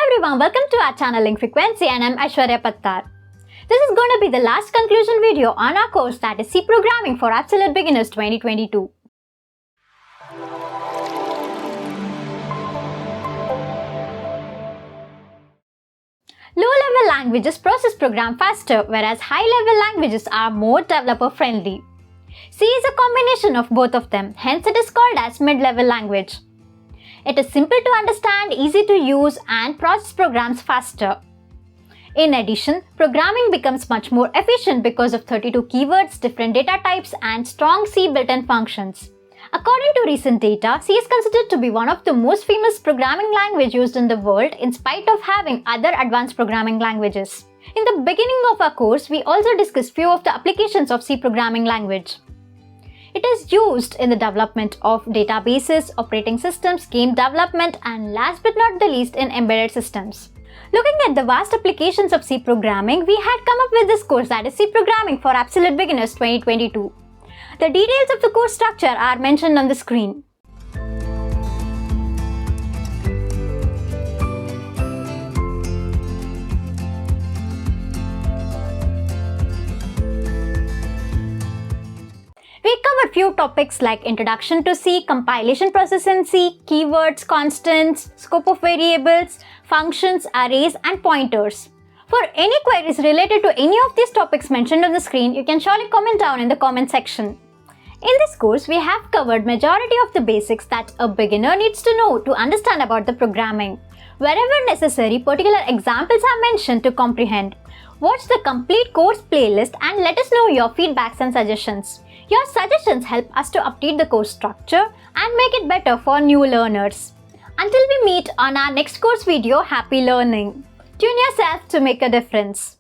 everyone, welcome to our channel Link Frequency and I'm Aishwarya Pattar. This is going to be the last conclusion video on our course, that is C Programming for Absolute Beginners 2022. Low-level languages process program faster, whereas high-level languages are more developer-friendly. C is a combination of both of them, hence it is called as mid-level language. It is simple to understand, easy to use, and process programs faster. In addition, programming becomes much more efficient because of 32 keywords, different data types, and strong C built-in functions. According to recent data, C is considered to be one of the most famous programming language used in the world in spite of having other advanced programming languages. In the beginning of our course, we also discussed few of the applications of C programming language. It is used in the development of databases, operating systems, game development, and last but not the least in embedded systems. Looking at the vast applications of C programming, we had come up with this course, that is C Programming for Absolute Beginners 2022. The details of the course structure are mentioned on the screen. We covered few topics like Introduction to C, Compilation process in C, Keywords, Constants, Scope of Variables, Functions, Arrays, and Pointers. For any queries related to any of these topics mentioned on the screen, you can surely comment down in the comment section. In this course, we have covered majority of the basics that a beginner needs to know to understand about the programming. Wherever necessary, particular examples are mentioned to comprehend. Watch the complete course playlist and let us know your feedbacks and suggestions. Your suggestions help us to update the course structure and make it better for new learners. Until we meet on our next course video, happy learning. Tune yourself to make a difference.